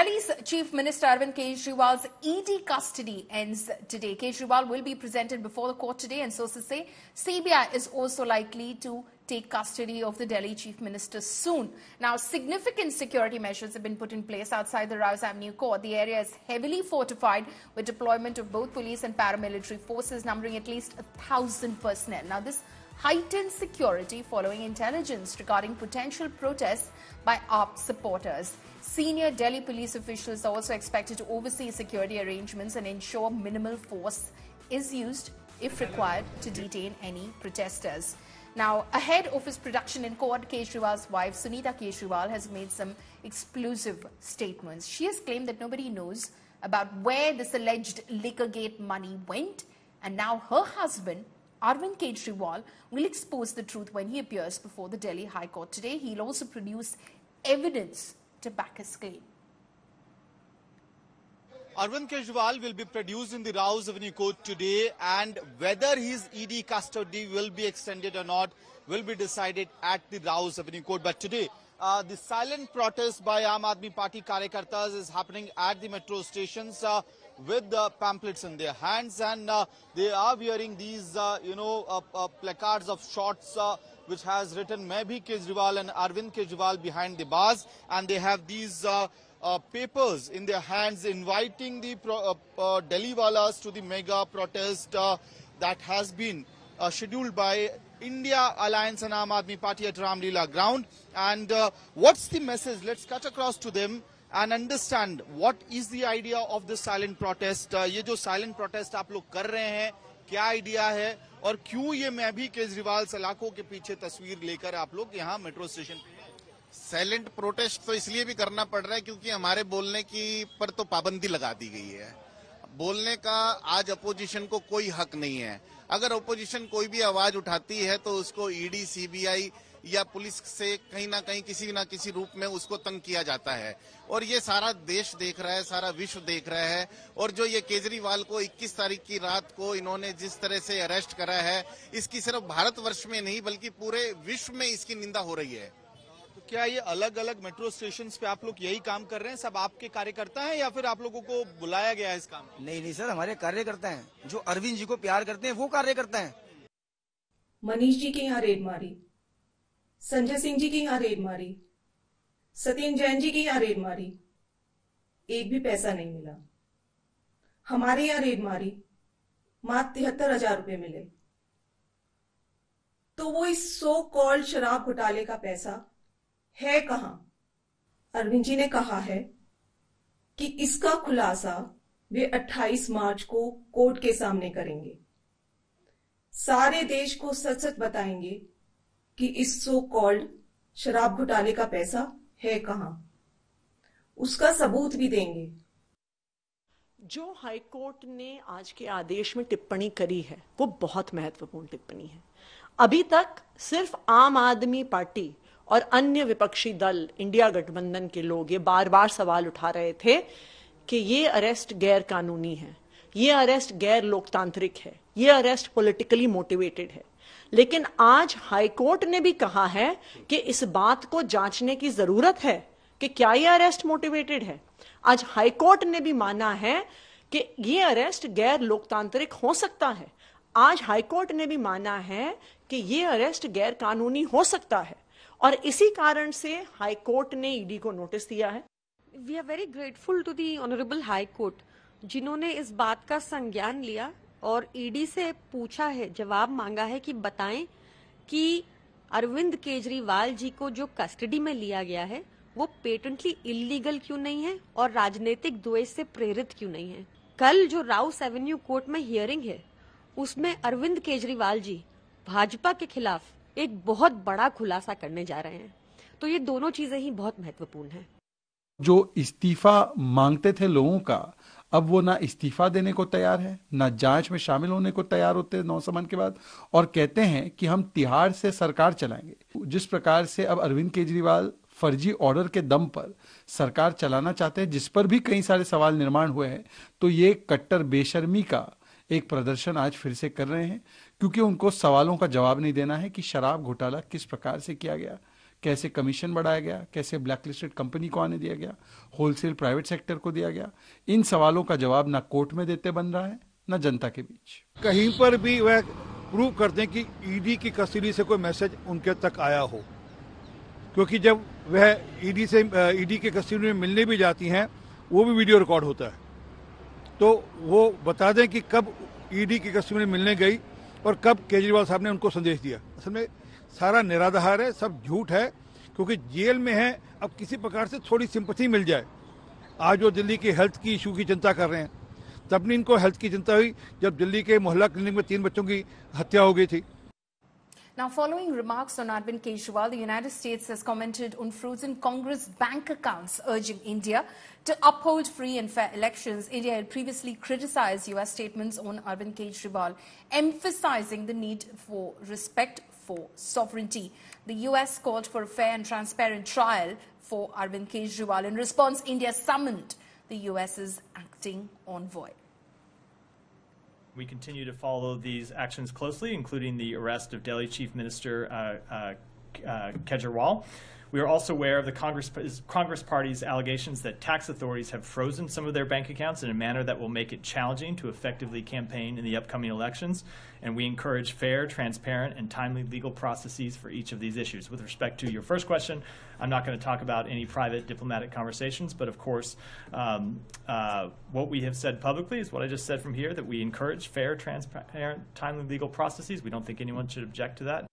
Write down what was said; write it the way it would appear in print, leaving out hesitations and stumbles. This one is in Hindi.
Delhi's Chief Minister Arvind Kejriwal's ED custody ends today. Kejriwal will be presented before the court today, and sources say CBI is also likely to take custody of the Delhi Chief Minister soon. Now, significant security measures have been put in place outside the Rouse Avenue Court. The area is heavily fortified with deployment of both police and paramilitary forces, numbering at least 1,000 personnel. Now, this heightened security following intelligence regarding potential protests by AAP supporters. Senior Delhi police officials are also expected to oversee security arrangements and ensure minimal force is used, if required, to detain any protesters. Now, ahead of his production in court, Kejriwal's wife, Sunita Kejriwal, has made some explosive statements. She has claimed that nobody knows about where this alleged Liquorgate money went, and now her husband, Arvind Kejriwal, will expose the truth when he appears before the Delhi High Court today. He'll also produce evidence to back his claim. Arvind Kejriwal will be produced in the Rouse Avenue Court today, and whether his ED custody will be extended or not will be decided at the Rouse Avenue Court. But today, the silent protest by Aam Aadmi Party Karyakartas is happening at the metro stations with the pamphlets in their hands, and they are wearing these, placards of shorts which has written "Main bhi Kejriwal" and Arvind Kejriwal behind the bars, and they have these papers in their hands inviting the Delhi walas to the mega protest that has been scheduled by India Alliance and Aam Aadmi Party at Ramleela ground. And what's the message? Let's cut across to them and understand what is the idea of the silent protest. ये जो silent protest आप लोग कर रहे हैं, क्या आइडिया है और क्यों ये मैं भी केजरीवाल सलाखों के पीछे तस्वीर लेकर आप लोग यहाँ मेट्रो स्टेशन पे? साइलेंट प्रोटेस्ट तो इसलिए भी करना पड़ रहा है क्योंकि हमारे बोलने की पर तो पाबंदी लगा दी गई है। बोलने का आज अपोजिशन को कोई हक नहीं है। अगर अपोजिशन कोई भी आवाज उठाती है तो उसको ईडी, सीबीआई या पुलिस से कहीं ना किसी रूप में उसको तंग किया जाता है, और ये सारा देश देख रहा है, सारा विश्व देख रहा है। और जो ये केजरीवाल को 21 तारीख की रात को इन्होंने जिस तरह से अरेस्ट करा है, इसकी सिर्फ भारतवर्ष में नहीं बल्कि पूरे विश्व में इसकी निंदा हो रही है। तो क्या ये अलग अलग मेट्रो स्टेशन पे आप लोग यही काम कर रहे हैं? सब आपके कार्यकर्ता हैं या फिर आप लोगों को बुलाया गया है इस काम? नहीं सर, हमारे कार्यकर्ता हैं जो अरविंद जी को प्यार करते हैं, वो कार्यकर्ता हैं। मनीष जी के यहाँ रेड मारी, संजय सिंह जी की यहाँ रेड मारी, सत्येंद्र जैन जी की यहाँ रेड मारी, एक भी पैसा नहीं मिला। हमारे यहाँ रेड मारी, मात्र 73,000 रुपए मिले। तो वो इस सो कॉल्ड शराब घोटाले का पैसा है कहां? अरविंद जी ने कहा है कि इसका खुलासा वे 28 मार्च को कोर्ट के सामने करेंगे। सारे देश को सच सच बताएंगे कि इस सो कॉल्ड शराब घोटाले का पैसा है कहां, उसका सबूत भी देंगे। जो हाईकोर्ट ने आज के आदेश में टिप्पणी करी है वो बहुत महत्वपूर्ण टिप्पणी है। अभी तक सिर्फ आम आदमी पार्टी और अन्य विपक्षी दल, इंडिया गठबंधन के लोग ये बार बार सवाल उठा रहे थे कि ये अरेस्ट गैर कानूनी है, ये अरेस्ट गैर लोकतांत्रिक है, ये अरेस्ट पॉलिटिकली मोटिवेटेड है। लेकिन आज हाईकोर्ट ने भी कहा है कि इस बात को जांचने की जरूरत है कि क्या ये अरेस्ट मोटिवेटेड है। आज हाईकोर्ट ने भी माना है कि ये अरेस्ट गैर लोकतांत्रिक हो सकता है। आज हाईकोर्ट ने भी माना है कि ये अरेस्ट गैर कानूनी हो सकता है, और इसी कारण से हाईकोर्ट ने ईडी को नोटिस दिया है। We are very grateful to the honourable high court जिन्होंने इस बात का संज्ञान लिया और ईडी से पूछा है, जवाब मांगा है कि बताएं कि अरविंद केजरीवाल जी को जो कस्टडी में लिया गया है वो पेटेंटली इलीगल क्यों नहीं है और राजनीतिक द्वेष से प्रेरित क्यों नहीं है। कल जो राउस एवेन्यू कोर्ट में हियरिंग है उसमें अरविंद केजरीवाल जी भाजपा के खिलाफ एक बहुत बड़ा खुलासा करने जा रहे हैं। तो ये दोनों चीजें ही बहुत महत्वपूर्ण हैं। जो इस्तीफा मांगते थे लोगों का, अब वो ना इस्तीफा देने को तैयार है, ना जांच में शामिल होने को तैयार होते 9 सामान के बाद, और कहते हैं कि हम तिहाड़ से सरकार चलाएंगे। जिस प्रकार से अब अरविंद केजरीवाल फर्जी ऑर्डर के दम पर सरकार चलाना चाहते हैं, जिस पर भी कई सारे सवाल निर्माण हुए हैं, तो ये कट्टर बेशर्मी का एक प्रदर्शन आज फिर से कर रहे हैं, क्योंकि उनको सवालों का जवाब नहीं देना है कि शराब घोटाला किस प्रकार से किया गया, कैसे कमीशन बढ़ाया गया, कैसे ब्लैकलिस्टेड कंपनी को आने दिया गया, होलसेल प्राइवेट सेक्टर को दिया गया, इन सवालों का जवाब ना कोर्ट में देते बन रहा है ना जनता के बीच। कहीं पर भी वह प्रूव कर दें कि ईडी की कस्टडी से कोई मैसेज उनके तक आया हो, क्योंकि जब वह ईडी के कस्टडी में मिलने भी जाती हैं वो भी वीडियो रिकॉर्ड होता है, तो वो बता दें कि कब ईडी की कस्टडी में मिलने गई और कब केजरीवाल साहब ने उनको संदेश दिया। असल में सारा निराधार है, सब झूठ है, क्योंकि जेल में है। अब किसी प्रकार से थोड़ी सिंपैथी मिल जाए, आज वो दिल्ली की हेल्थ की इशू की चिंता कर रहे हैं, तब नहीं इनको हेल्थ की चिंता हुई जब दिल्ली के मोहल्ला क्लिनिक में 3 बच्चों की हत्या हो गई थी। Now, following remarks on Arvind Kejriwal, the United States has commented on frozen Congress bank accounts, urging India to uphold free and fair elections. India had previously criticized US statements on Arvind Kejriwal, emphasizing the need for respect for sovereignty. The US called for a fair and transparent trial for Arvind Kejriwal. In response, India summoned the US's acting envoy. We continue to follow these actions closely, including the arrest of Delhi Chief Minister Kejriwal. We are also aware of the Congress Party's allegations that tax authorities have frozen some of their bank accounts in a manner that will make it challenging to effectively campaign in the upcoming elections, and we encourage fair, transparent, and timely legal processes for each of these issues. With respect to your first question, I'm not going to talk about any private diplomatic conversations, but of course, what we have said publicly is what I just said from here, that we encourage fair, transparent, timely legal processes. We don't think anyone should object to that.